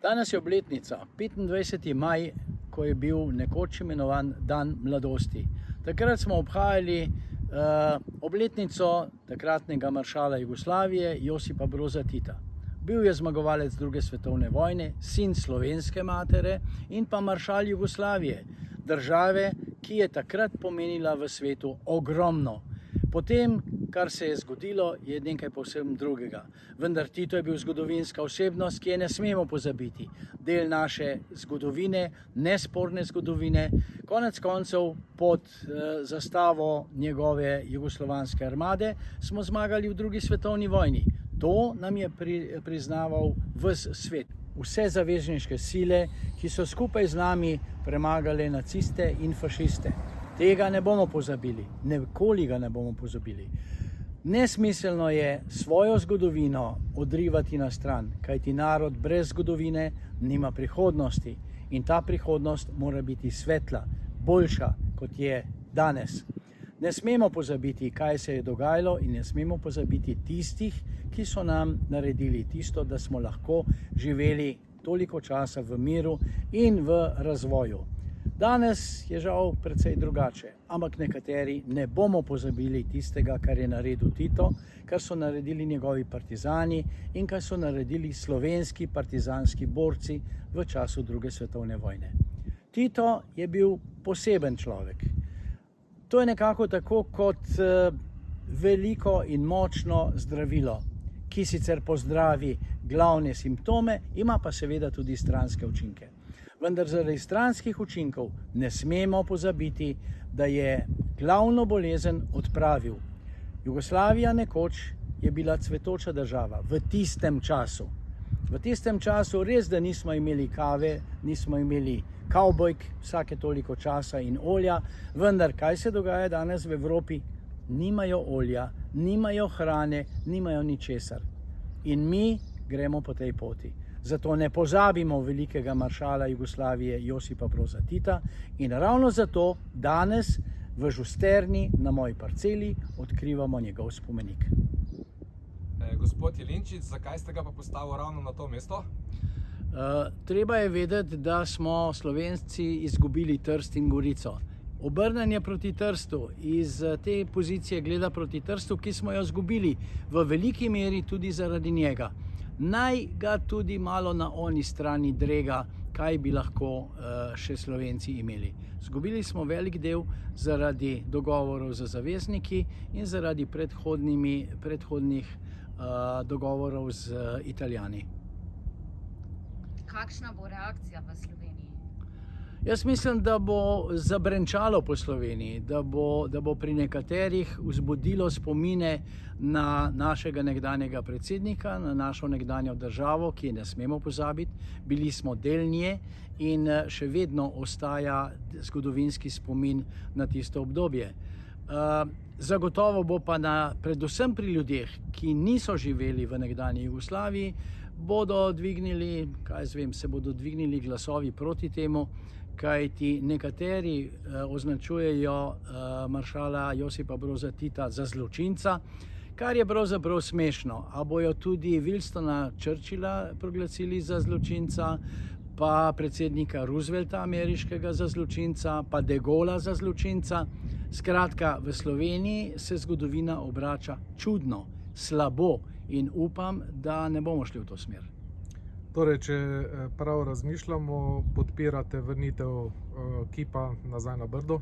Danes je obletnica, 25. maj, ko je bil nekoč imenovan dan mladosti. Takrat smo obhajali obletnico takratnega maršala Jugoslavije Josipa Broza Tita. Bil je zmagovalec druge svetovne vojne, sin slovenske matere in pa maršal Jugoslavije, države, ki je takrat pomenila v svetu ogromno. Potem, kar se je zgodilo, je nekaj povsem drugega. Vendar Tito je bil zgodovinska osebnost, ki je ne smemo pozabiti. Del naše zgodovine, nesporne zgodovine, konec koncev pod zastavo njegove jugoslovanske armade smo zmagali v drugi svetovni vojni. To nam je priznaval ves svet. Vse zavezniške sile, ki so skupaj z nami premagale naciste in fašiste. Tega ne bomo pozabili, nikoli ga ne bomo pozabili. Nesmiselno je svojo zgodovino odrivati na stran, kajti narod brez zgodovine nima prihodnosti in ta prihodnost mora biti svetla, boljša, kot je danes. Ne smemo pozabiti, kaj se je dogajalo, in ne smemo pozabiti tistih, ki so nam naredili tisto, da smo lahko živeli toliko časa v miru in v razvoju. Danes je žal precej drugače, ampak nekateri ne bomo pozabili tistega, kar je naredil Tito, kar so naredili njegovi partizani in kar so naredili slovenski partizanski borci v času druge svetovne vojne. Tito je bil poseben človek. To je nekako tako kot veliko in močno zdravilo, ki sicer pozdravi glavne simptome, ima pa seveda tudi stranske učinke. Vendar zaradi stranskih učinkov ne smemo pozabiti, da je glavno bolezen odpravil. Jugoslavija nekoč je bila cvetoča država v tistem času. V tistem času res, da nismo imeli kave, nismo imeli kavbojk vsake toliko časa in olja, vendar kaj se dogaja danes v Evropi? Nimajo olja, nimajo hrane, nimajo ničesar. In mi gremo po tej poti. Zato ne pozabimo velikega maršala Jugoslavije Josipa Broza Tita in ravno zato danes v Žusterni na moji parceli odkrivamo njegov spomenik. Gospod Jelinčič, zakaj ste ga pa postavili ravno na to mesto? Treba je vedeti, da smo Slovenci izgubili Trst in Gorico. Obrnjen je proti Trstu, iz te pozicije gleda proti Trstu, ki smo jo izgubili v veliki meri tudi zaradi njega. Naj ga tudi malo na oni strani drega, kaj bi lahko še Slovenci imeli. Zgubili smo velik del zaradi dogovorov z zavezniki in zaradi predhodnih dogovorov z Italijani. Kakšna bo reakcija v Sloveniji? Jaz mislim, da bo zabrenčalo po Sloveniji, da bo pri nekaterih vzbudilo spomine na našega nekdanjega predsednika, na našo nekdanjo državo, ki je ne smemo pozabiti. Bili smo del nje in še vedno ostaja zgodovinski spomin na tisto obdobje. Zagotovo bo pa predvsem pri ljudeh, ki niso živeli v nekdanji Jugoslaviji, se bodo dvignili glasovi proti temu, kajti nekateri označujejo maršala Josipa Broza Tita za zločinca, kar je pravzaprav smešno. A bojo tudi Winstona Churchilla proglasili za zločinca, pa predsednika Roosevelta ameriškega za zločinca, pa De Gaulle'a za zločinca. Skratka, v Sloveniji se zgodovina obrača čudno, slabo in upam, da ne bomo šli v to smer. Torej, če prav razmišljamo, podpirate vrnitev kipa nazaj na Brdo?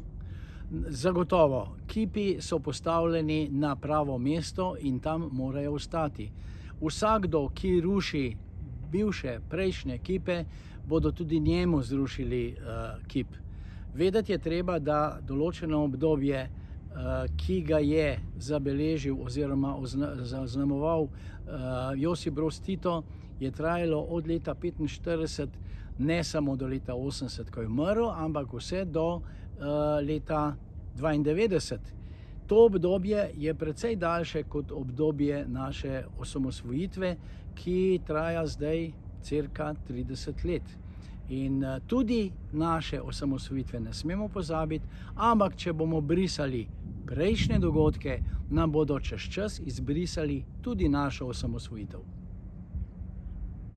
Zagotovo. Kipi so postavljeni na pravo mesto in tam morajo ostati. Vsakdo, ki ruši bivše, prejšnje kipe, bodo tudi njemu zrušili kip. Vedeti je treba, da določeno obdobje, ki ga je zabeležil oziroma zaznamoval Josip Broz Tito, je trajalo od leta 1945, ne samo do leta 1980, ko je umrl, ampak vse do leta 1992. To obdobje je precej daljše kot obdobje naše osamosvojitve, ki traja zdaj cirka 30 let. In tudi naše osamosvojitve ne smemo pozabiti, ampak če bomo brisali prejšnje dogodke, nam bodo čez čas izbrisali tudi našo osamosvojitev.